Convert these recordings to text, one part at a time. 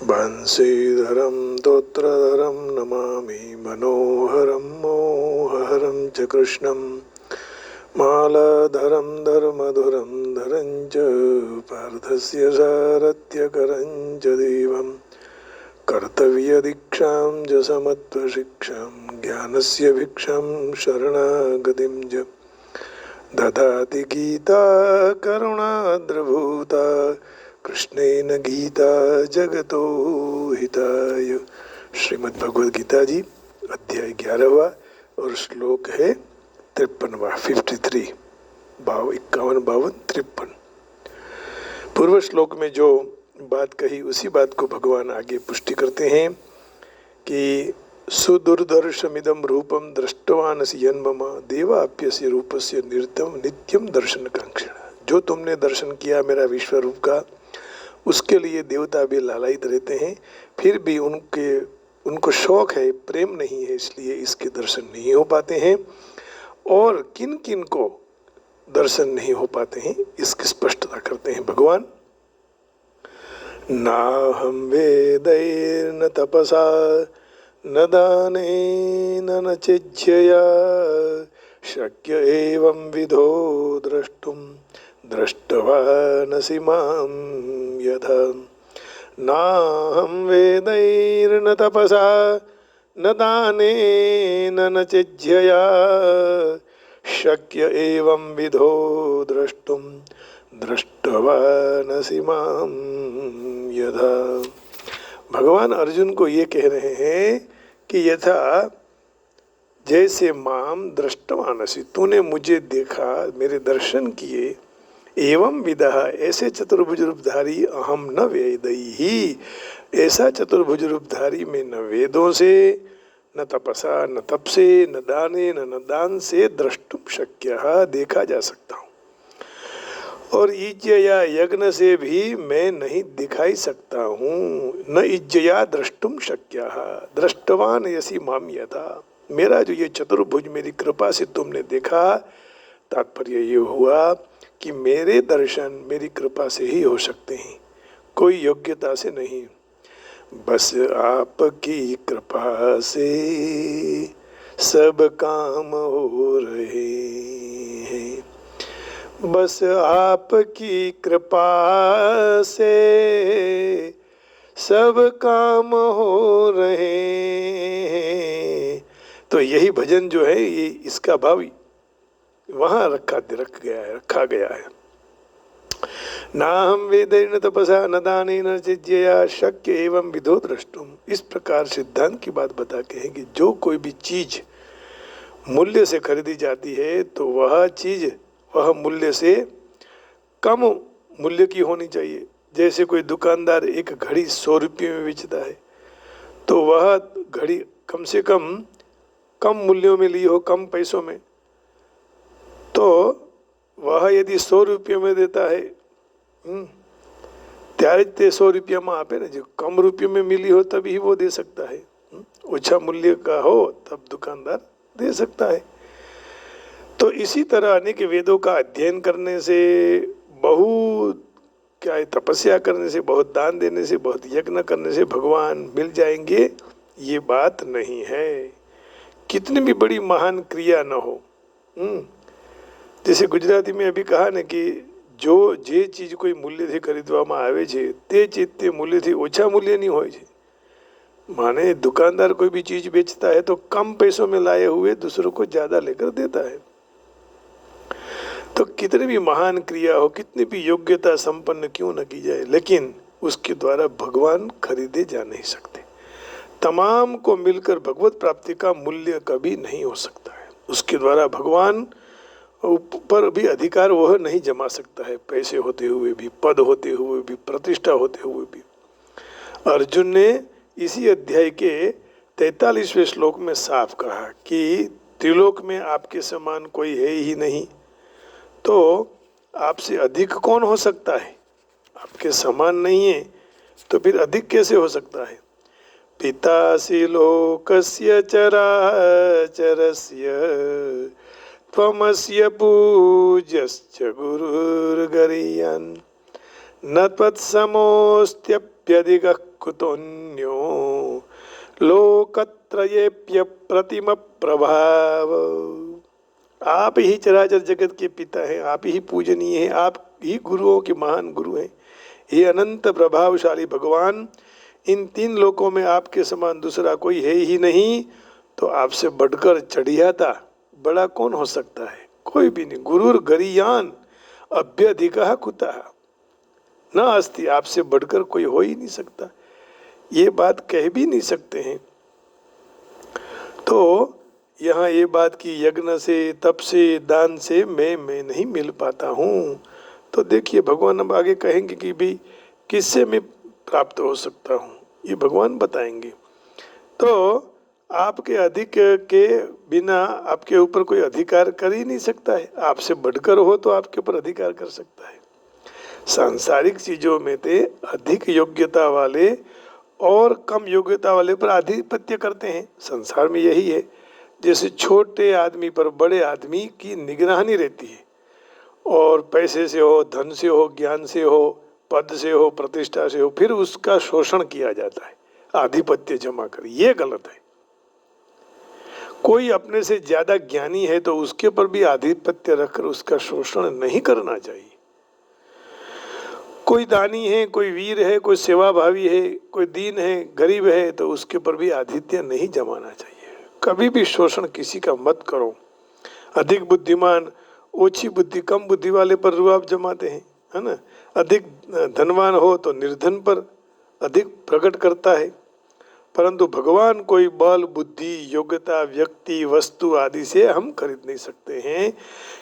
बंशीधरं तोत्रधरं नमामि मनोहरं मोहहरं च कृष्णं मालाधरं धर्मधुरं धरं च पार्थस्य सारथ्यकरं च देवं कर्तव्यदीक्षां च समत्वशिक्षां ज्ञानस्य भिक्षां शरणागतिं च ददाति गीता करुणाद्रभूता कृष्णेन गीता जगतो हिताय। श्रीमद् भगवद गीता जी अध्याय 11वां और श्लोक है 53वां 53 भाव 51 52 53। पूर्व श्लोक में जो बात कही उसी बात को भगवान आगे पुष्टि करते हैं कि सुदुर्दर्शमिदं रूपम दृष्टवानसि यन्मम देवाप्यस्य रूपस्य निरतं नित्यम दर्शन कांक्षण। जो तुमने दर्शन किया मेरा विश्व रूप का, उसके लिए देवता भी लालायित रहते हैं, फिर भी उनको शौक है, प्रेम नहीं है, इसलिए इसके दर्शन नहीं हो पाते हैं। और किन किन को दर्शन नहीं हो पाते हैं इसकी स्पष्टता करते हैं भगवान। नाहं वेदैर्न तपसा न दानेन न चेज्यया शक्य एवं विधो द्रष्टुं दृष्टवानसि मां यथा। नाहं वेदैर्न तपसा न दानेन न चेज्यया शक्य एवं विधो द्रष्टुं दृष्टवानसि मां यथा। भगवान अर्जुन को ये कह रहे हैं कि यथा जैसे माम दृष्टवानसि, तूने मुझे देखा, मेरे दर्शन किए, एवं विदः, ऐसे चतुर्भुज रूपधारी, अहम न वेदैहि, ऐसा चतुर्भुज रूपधारी में न वेदों से, न तपसा, न तप से, न दाने, न दान से द्रष्टुम शक्य, देखा जा सकता हूँ। और इज्जया, यज्ञ से भी मैं नहीं दिखाई सकता हूँ। न इज्जया द्रष्टुम शक्य दृष्टवान यसी माम यथा। मेरा जो ये चतुर्भुज मेरी कृपा से तुमने देखा, तात्पर्य ये हुआ कि मेरे दर्शन मेरी कृपा से ही हो सकते हैं, कोई योग्यता से नहीं। बस आपकी कृपा से सब काम हो रहे हैं, बस आपकी कृपा से सब काम हो रहे हैं। तो यही भजन जो है ये इसका भाव वहाँ रखा गया है। ना हम वेदैर्न तपसा न दानेन चेज्यया शक्य एवं विधो द्रष्टुम। इस प्रकार सिद्धांत की बात बता के हैं कि जो कोई भी चीज मूल्य से खरीदी जाती है तो वह चीज वह मूल्य से कम मूल्य की होनी चाहिए। जैसे कोई दुकानदार एक घड़ी 100 रुपये में बेचता है तो वह घड़ी कम से कम मूल्यों में ली हो, कम पैसों में, तो वह यदि 100 रुपये में देता है ત્યારે તે 100 રૂપિયામાં આપે ને, जो कम रुपये में मिली हो तभी वो दे सकता है। ओछा मूल्य का हो तब दुकानदार दे सकता है। तो इसी तरह अनेक वेदों का अध्ययन करने से, बहुत क्या है, तपस्या करने से, बहुत दान देने से, बहुत यज्ञ करने से भगवान मिल जाएंगे, ये बात नहीं है। कितनी भी बड़ी महान क्रिया न हो, जैसे गुजराती में अभी कहा ना कि जो जे चीज कोई मूल्यથી ખરીદવામાં આવે છે તે ચીજ તે મૂલ્યથી ઓછા મૂલ્યની હોય છે। माने दुकानदार कोई भी चीज बेचता है तो कम पैसों में लाए हुए दूसरों को ज्यादा लेकर देता है। तो कितनी भी महान क्रिया हो, कितनी भी योग्यता संपन्न क्यों न की जाए, लेकिन उसके द्वारा भगवान खरीदे जा नहीं सकते। तमाम को मिलकर भगवत प्राप्ति का मूल्य कभी नहीं हो सकता है। उसके द्वारा भगवान पर भी अधिकार वह नहीं जमा सकता है, पैसे होते हुए भी, पद होते हुए भी, प्रतिष्ठा होते हुए भी। अर्जुन ने इसी अध्याय के 43वें श्लोक में साफ कहा कि त्रिलोक में आपके समान कोई है ही नहीं, तो आपसे अधिक कौन हो सकता है? आपके समान नहीं है तो फिर अधिक कैसे हो सकता है? पितासि लोकस्य चराचरस्य त्वमस्य पूज्यश्च गुरुर्गरीयान् न त्वत्समोऽस्त्यप्यधिकः कुतोऽन्यो लोकत्रयेऽप्यप्रतिमप्रभाव। आप ही चराचर जगत के पिता हैं, आप ही पूजनीय हैं, आप ही गुरुओं के महान गुरु हैं। ये अनंत प्रभावशाली भगवान, इन तीन लोकों में आपके समान दूसरा कोई है ही नहीं, तो आपसे बढ़कर चढ़ियाता बड़ा कौन हो सकता है? कोई भी नहीं। गुरुर गरीयान अभ्यधिकः कुतः न अस्ति, आपसे बढ़कर कोई हो ही नहीं सकता। ये बात कह भी नहीं सकते हैं। तो यहाँ ये बात की यज्ञ से, तप से, दान से मैं नहीं मिल पाता हूँ। तो देखिए भगवान अब आगे कहेंगे कि भी किससे मैं प्राप्त हो सकता हूँ, ये भगवान बताएंगे। तो आपके अधिक के बिना आपके ऊपर कोई अधिकार कर ही नहीं सकता है। आपसे बढ़कर हो तो आपके ऊपर अधिकार कर सकता है। सांसारिक चीजों में ते अधिक योग्यता वाले और कम योग्यता वाले पर आधिपत्य करते हैं। संसार में यही है। जैसे छोटे आदमी पर बड़े आदमी की निगरानी रहती है, और पैसे से हो, धन से हो, ज्ञान से हो, पद से हो, प्रतिष्ठा से हो, फिर उसका शोषण किया जाता है आधिपत्य जमा कर। ये गलत है। कोई अपने से ज्यादा ज्ञानी है तो उसके पर भी आधिपत्य रखकर उसका शोषण नहीं करना चाहिए। कोई दानी है, कोई वीर है, कोई सेवाभावी है, कोई दीन है, गरीब है, तो उसके पर भी आधिपत्य नहीं जमाना चाहिए। कभी भी शोषण किसी का मत करो। अधिक बुद्धिमान ओछी बुद्धि, कम बुद्धि वाले पर रुआब जमाते हैं, है ना। अधिक धनवान हो तो निर्धन पर अधिक प्रकट करता है। परंतु भगवान कोई बल, बुद्धि, योग्यता, व्यक्ति, वस्तु आदि से हम खरीद नहीं सकते हैं,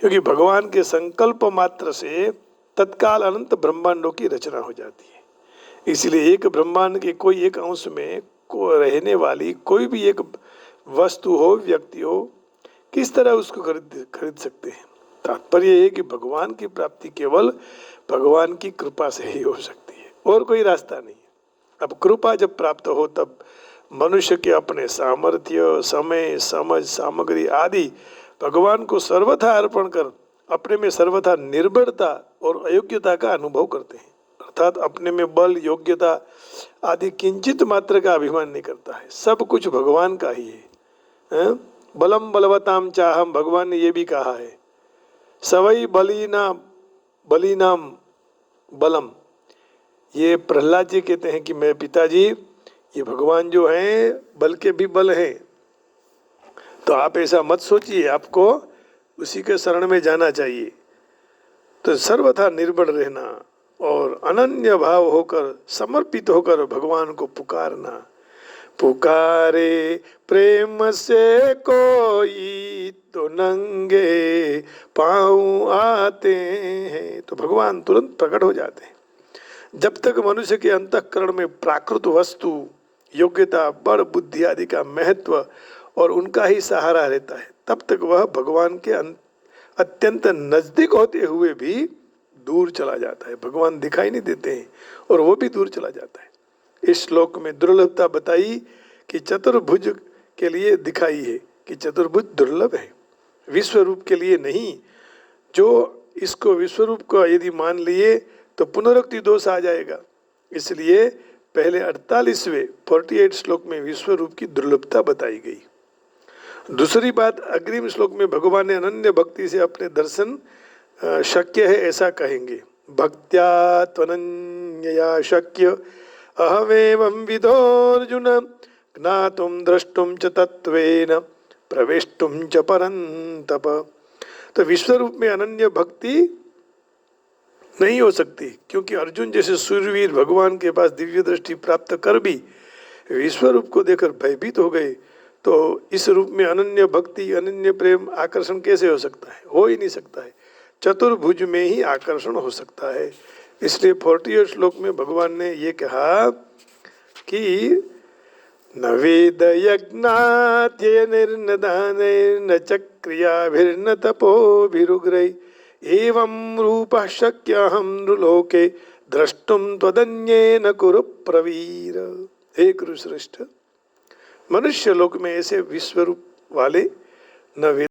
क्योंकि भगवान के संकल्प मात्र से तत्काल अनंत ब्रह्मांडों की रचना हो जाती है। इसलिए एक ब्रह्मांड के कोई एक अंश में को रहने वाली कोई भी एक वस्तु हो, व्यक्ति हो, किस तरह उसको खरीद सकते हैं। तात्पर्य है कि भगवान की प्राप्ति केवल भगवान की कृपा से ही हो सकती है, और कोई रास्ता नहीं है। अब कृपा जब प्राप्त हो तब मनुष्य के अपने सामर्थ्य, समय, समझ, सामग्री आदि भगवान को सर्वथा अर्पण कर अपने में सर्वथा निर्भरता और अयोग्यता का अनुभव करते हैं। अर्थात अपने में बल, योग्यता आदि किंचित मात्र का अभिमान नहीं करता है। सब कुछ भगवान का ही है। बलम बलवताम चाहम, भगवान ने ये भी कहा है। सवई बलीनाम बलम, ये प्रहलाद जी कहते हैं कि मैं पिताजी, ये भगवान जो हैं बल के भी बल हैं। तो आप ऐसा मत सोचिए, आपको उसी के शरण में जाना चाहिए। तो सर्वथा निर्भर रहना और अनन्य भाव होकर, समर्पित होकर भगवान को पुकारना। पुकारे प्रेम से कोई तो नंगे पाँव आते हैं, तो भगवान तुरंत प्रकट हो जाते हैं। जब तक मनुष्य के अंतःकरण में प्राकृत वस्तु, योग्यता, बड़, बुद्धि आदि का महत्व और उनका ही सहारा रहता है, तब तक वह भगवान के अत्यंत नजदीक होते हुए भी दूर चला जाता है। भगवान दिखाई नहीं देते हैं और वो भी दूर चला जाता है। इस श्लोक में दुर्लभता बताई कि चतुर्भुज के लिए दिखाई है कि चतुर्भुज दुर्लभ है, विश्व रूप के लिए नहीं। जो इसको विश्व रूप का यदि मान लिए तो पुनरुक्ति दोष आ जाएगा। इसलिए पहले 48वें श्लोक में विश्व रूप की दुर्लभता बताई गई। दूसरी बात, अग्रिम श्लोक में भगवान ने अनन्य भक्ति से अपने दर्शन शक्य है ऐसा कहेंगे। भक्त्या त्वनन्यया शक्य अहमेवं विदोऽर्जुन ज्ञातुं द्रष्टुं च तत्त्वेन प्रवेष्टुं च परन्तप। तो विश्व रूप में अनन्य भक्ति नहीं हो सकती, क्योंकि अर्जुन जैसे सूरवीर भगवान के पास दिव्य दृष्टि प्राप्त कर भी विश्व रूप को देखकर भयभीत हो गए, तो इस रूप में अनन्य भक्ति, अनन्य प्रेम, आकर्षण कैसे हो सकता है? हो ही नहीं सकता है। चतुर्भुज में ही आकर्षण हो सकता है। इसलिए 48 श्लोक में भगवान ने ये कहा कि न वेद यज्ञाध्ययनैर्न दानैर्न च क्रियाभिर्न तपोभिरुग्रै एवं रूपः शक्यहं नृलोके द्रष्टुं त्वदन्येन कुरु प्रवीर। हे कुरुश्रेष्ठ, मनुष्य लोक में ऐसे विश्व रूप वाले न वेद